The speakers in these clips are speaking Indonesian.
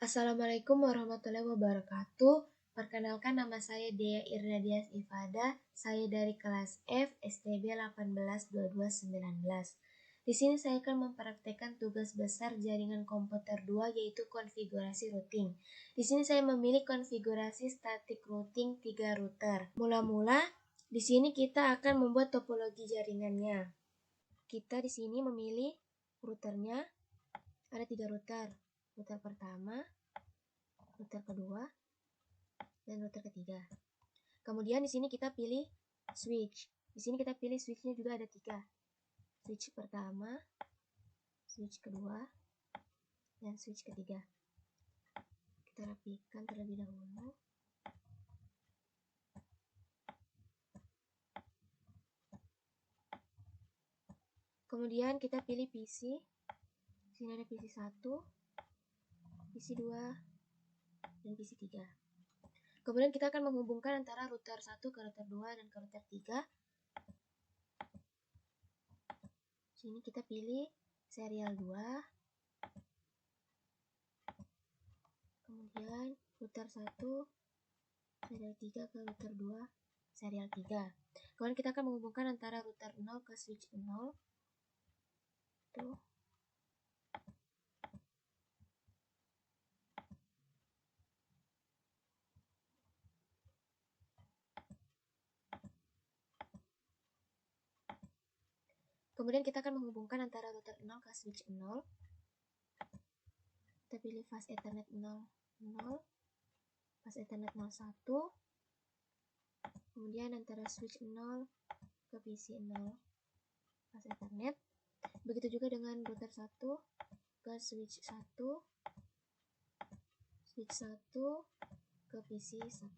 Assalamualaikum warahmatullahi wabarakatuh. Perkenalkan, nama saya Dea Irnadias Ifada. Saya dari kelas F STB 182219. Di sini saya akan mempraktekkan tugas besar jaringan komputer 2 yaitu konfigurasi routing. Di sini saya memilih konfigurasi static routing 3 router. Mula-mula di sini kita akan membuat topologi jaringannya. Kita di sini memilih routernya. Ada 3 router. Router pertama, router kedua, dan router ketiga. Kemudian di sini kita pilih switch. Di sini kita pilih switchnya juga ada 3. Switch pertama, switch kedua, dan switch ketiga. Kita rapikan terlebih dahulu. Kemudian kita pilih PC. Di sini ada PC 1, PC 2, dan PC 3. Kemudian kita akan menghubungkan antara router 1 ke router 2 dan ke router 3. Di sini kita pilih serial 2. Kemudian router 1 serial 3 ke router 2 serial 3. Kemudian kita akan menghubungkan antara router 0 ke switch 0. Tuh. Kemudian kita akan menghubungkan antara router 0 ke switch 0. Kita pilih fast ethernet 0, 0, fast ethernet 01. Kemudian antara switch 0 ke PC 0, fast ethernet. Begitu juga dengan router 1 ke switch 1, switch 1 ke PC 1.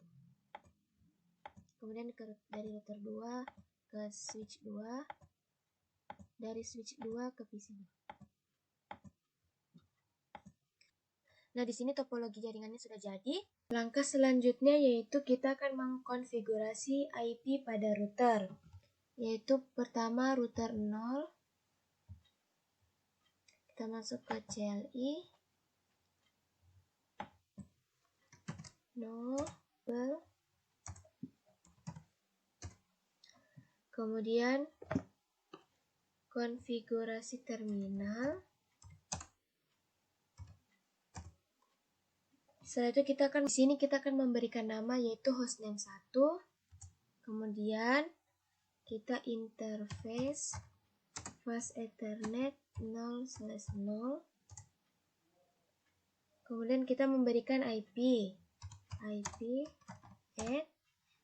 Kemudian dari router 2 ke switch 2, dari switch 2 ke PC 2. Nah, di sini topologi jaringannya sudah jadi. Langkah selanjutnya yaitu kita akan mengkonfigurasi IP pada router. Yaitu pertama router 0. Kita masuk ke CLI. 0. Kemudian konfigurasi terminal. Setelah itu di sini kita akan memberikan nama yaitu hostname 1. Kemudian kita interface fast ethernet 0/0. Kemudian kita memberikan IP add.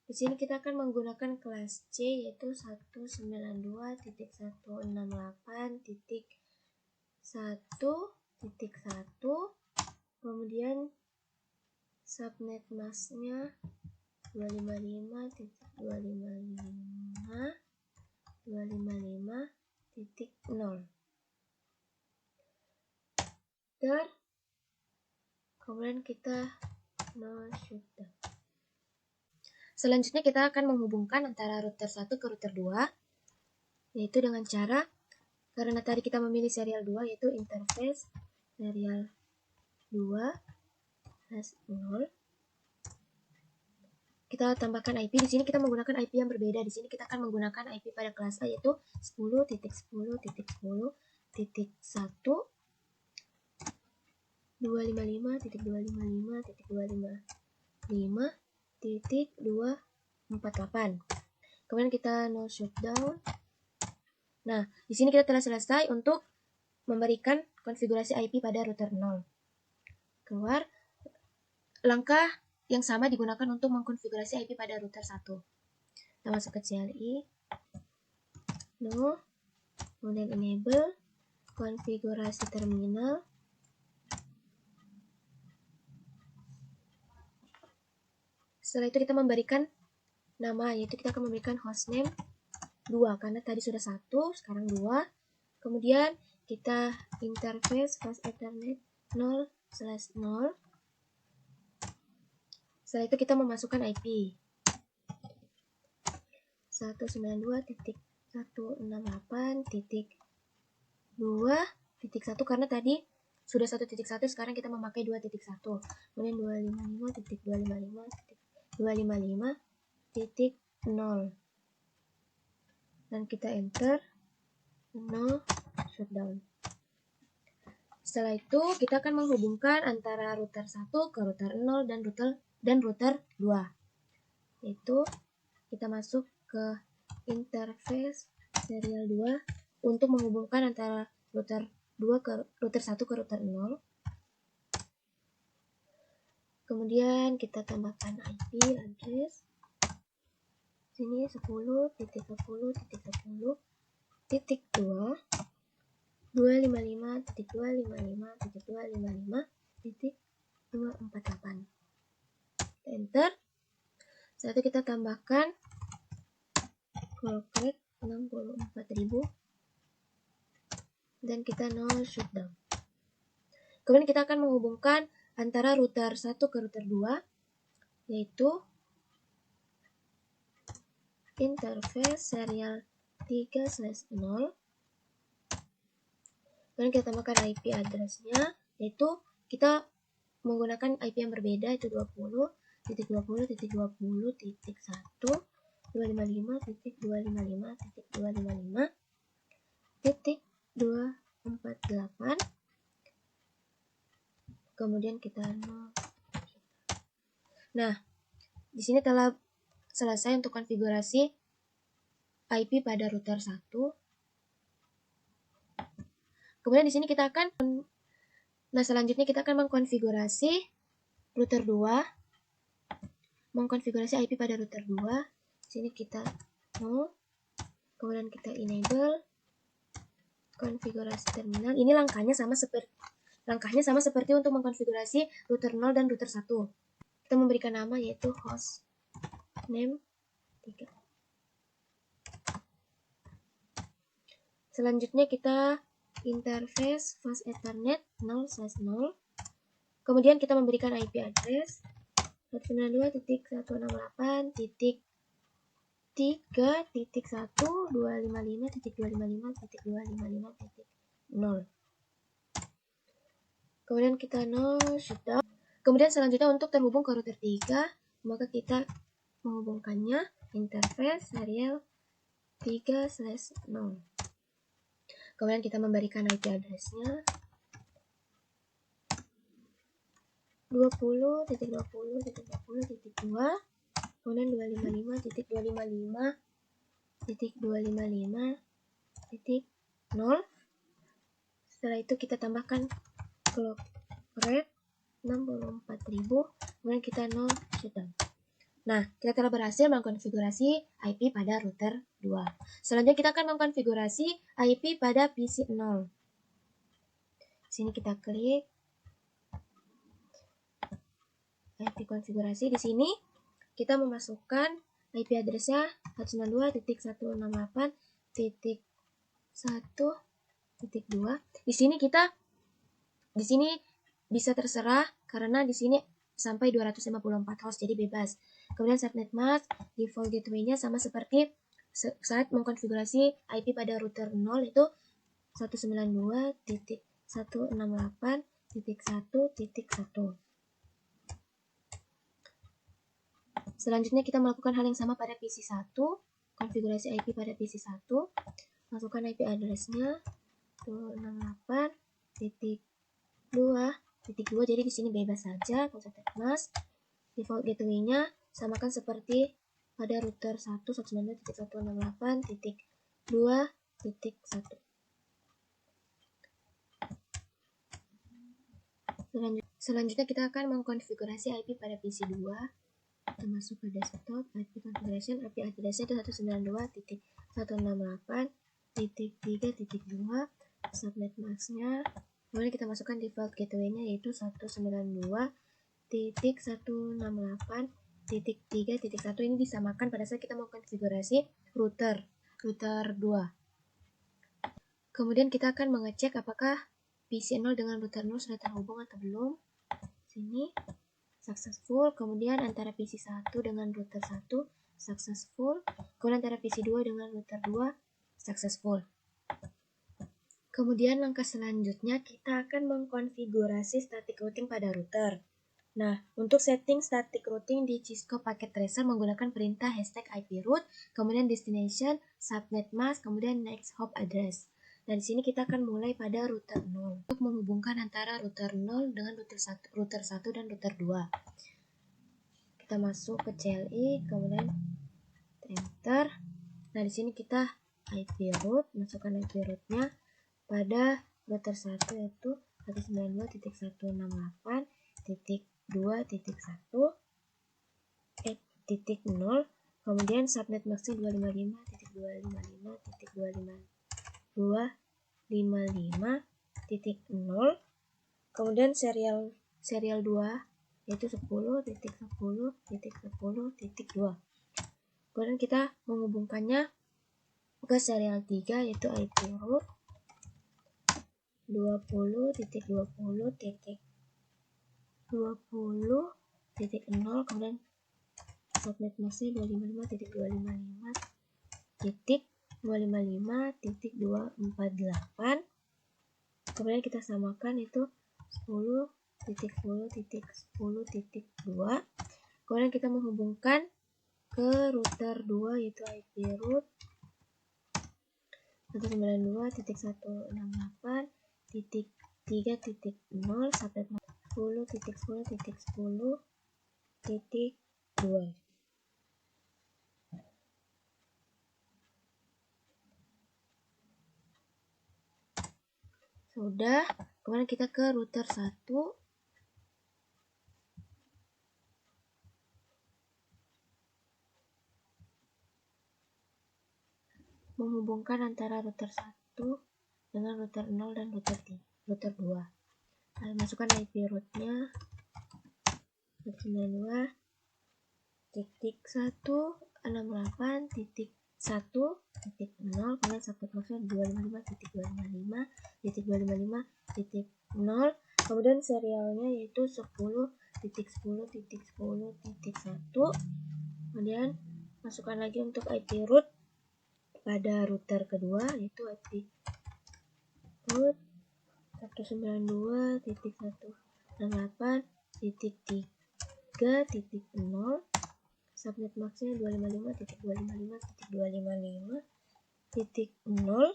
Di sini kita akan menggunakan kelas C yaitu 192.168.1.1. Kemudian subnet masknya 255.255.255.0. Kemudian kita no shutdown. Selanjutnya kita akan menghubungkan antara router 1 ke router 2 yaitu dengan cara, karena tadi kita memilih serial 2 yaitu interface serial 2/0. Kita tambahkan IP. Di sini kita menggunakan IP yang berbeda. Di sini kita akan menggunakan IP pada kelas A yaitu 10.10.10.1 255.255.255.248. Kemudian kita no shutdown. Nah, di sini kita telah selesai untuk memberikan konfigurasi IP pada router 0. Keluar. Langkah yang sama digunakan untuk mengkonfigurasi IP pada router 1. Kita masuk ke CLI. No. Kemudian enable konfigurasi terminal. Setelah itu kita memberikan nama, yaitu kita akan memberikan hostname 2 karena tadi sudah 1, sekarang 2. Kemudian kita interface fast ethernet 0/0. Setelah itu kita memasukkan IP 192.168.2.1 karena tadi sudah 1.1, sekarang kita memakai 2.1. Kemudian 255.255.255.0 dan kita enter, no shutdown. Setelah itu kita akan menghubungkan antara router 1 ke router 0 dan router 2. Yaitu kita masuk ke interface serial 2 untuk menghubungkan antara router 1 ke router 0. Kemudian kita tambahkan IP address. Sini 10.10.10.2 255.255.255.248. Enter. Setelah itu kita tambahkan clock rate 64.000 dan kita no shutdown. Kemudian kita akan menghubungkan antara router 1 ke router 2, yaitu interface serial 3/0. Kemudian kita tambahkan IP address-nya, yaitu kita menggunakan IP yang berbeda, itu 20.20.20.1 255.255.248. Kemudian kita Nah, di sini telah selesai untuk konfigurasi IP pada router 1. Kemudian di sini kita akan selanjutnya kita akan mengkonfigurasi router 2. Mengkonfigurasi IP pada router 2. Sini kita kemudian kita enable konfigurasi terminal. Ini langkahnya sama seperti untuk mengkonfigurasi router 0 dan router 1. Kita memberikan nama yaitu host name 3. Selanjutnya kita interface fast ethernet 0/0. Kemudian kita memberikan IP address 192.168.3.1.255.255.255.0. Kemudian kita no shutdown. Kemudian selanjutnya untuk terhubung ke router 3, maka kita menghubungkannya interface serial 3/0. Kemudian kita memberikan IP address-nya 20.20.20.2, kemudian 255.255.255.0. Setelah itu kita tambahkan clock rate 64.000, kemudian kita no shutdown. Nah, kita telah berhasil mengkonfigurasi IP pada router 2. Selanjutnya kita akan mengkonfigurasi IP pada PC 0. Sini kita klik IP konfigurasi. Di sini kita memasukkan IP address-nya 192.168.1.2. Di sini bisa terserah karena di sini sampai 254 host, jadi bebas. Kemudian subnet mask, default gateway-nya sama seperti saat mengkonfigurasi IP pada router 0, itu 192.168.1.1. Selanjutnya kita melakukan hal yang sama pada PC 1, konfigurasi IP pada PC 1, masukkan IP address-nya 268.2.2, jadi di sini bebas saja, subnet mask, default gateway-nya samakan seperti pada router 1, 192.168.2.1. Selanjutnya kita akan mengkonfigurasi IP pada PC 2. Kita masuk ke desktop, IP configuration, IP address-nya itu 192.168.3.2, subnet mask-nya. Kemudian kita masukkan default gateway-nya yaitu 192.168.3.1. Ini disamakan pada saat kita mau konfigurasi router 2. Kemudian kita akan mengecek apakah PC 0 dengan router 0 sudah terhubung atau belum. Sini successful, kemudian antara PC 1 dengan router 1 successful, kemudian antara PC 2 dengan router 2 successful. Kemudian langkah selanjutnya kita akan mengkonfigurasi static routing pada router. Nah, untuk setting static routing di Cisco Packet Tracer menggunakan perintah #iproute, kemudian destination, subnet mask, kemudian next hop address. Dan di sini kita akan mulai pada router 0 untuk menghubungkan antara router 0 dengan router 1 dan router 2. Kita masuk ke CLI, kemudian enter. Nah, di sini kita iproute, masukkan iproute-nya pada router 1 yaitu 192.168.2.1.0, kemudian subnet masknya 255.255.255.0, kemudian serial 2 yaitu 10.10.10.2. Kemudian kita menghubungkannya ke serial 3 yaitu iproute 20.20.20.0, kemudian subnet masknya 255.255.255.248. kemudian kita samakan itu 10.10.10.2. kemudian kita menghubungkan ke router 2 yaitu iproute 192.168.3.0, subnet 10.10.10.2. Sudah, kemudian kita ke router 1. Menghubungkan antara router 1 dengan router 0 dan router 2. Lalu masukkan IP route-nya 192.168.1.0, kemudian subnet masknya 255.255.255.0, kemudian serialnya yaitu 10.10.10.1. kemudian masukkan lagi untuk IP route pada router kedua yaitu IP route 192.168.3.0, subnet masknya 255.255.255.0,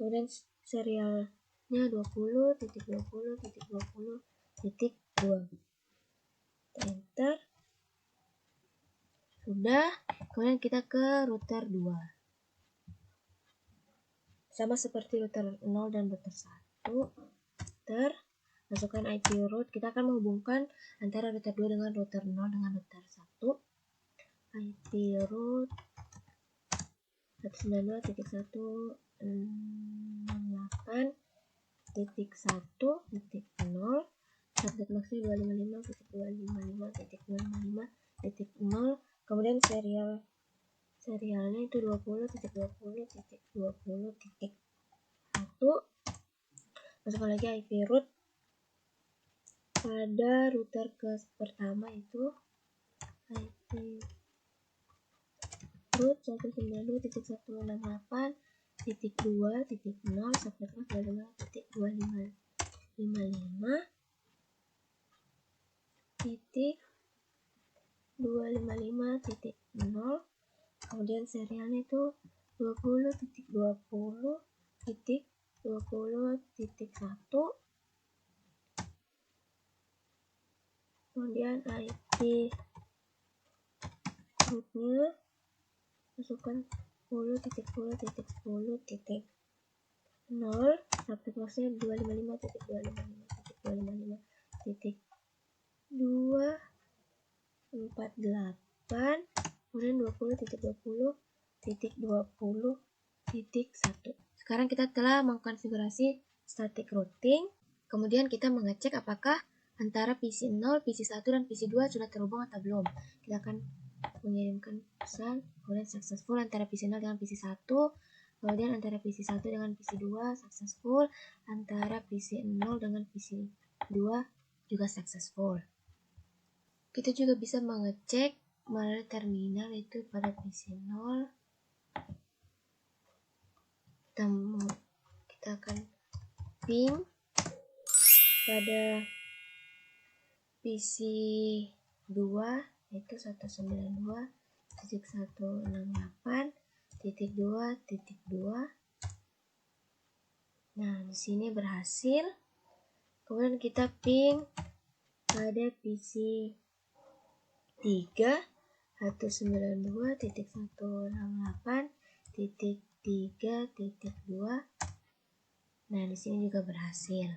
kemudian serialnya 20.20.20.2. enter. Sudah, kemudian kita ke router 2. Sama seperti router 0 dan router 1. Masukkan IP route, kita akan menghubungkan antara router 2 dengan router 0 dengan router 1. IP route 192.168.1.0, subnet masknya 255.255.255.0, kemudian serialnya itu 20.20.20.1. masukkan lagi IP route pada router pertama itu IP route 192.168.2.0, subnet mask 255.255.0, kemudian serialnya itu 20.20.20.1, kemudian IP route-nya masukkan 10.10.10.0, subnet masknya 255.255.248, kemudian 20.20.20.1. Sekarang kita telah mengkonfigurasi static routing, kemudian kita mengecek apakah antara PC 0, PC 1, dan PC 2 sudah terhubung atau belum. Kita akan mengirimkan pesan, kemudian successful antara PC 0 dengan PC 1, kemudian antara PC 1 dengan PC 2 successful, antara PC 0 dengan PC 2 juga successful. Kita juga bisa mengecek melalui terminal itu pada PC 0. kita akan ping pada PC 2 yaitu 192.168.2.2. Nah, di sini berhasil. Kemudian kita ping pada PC 3 192.168.3.2. Nah, di sini juga berhasil.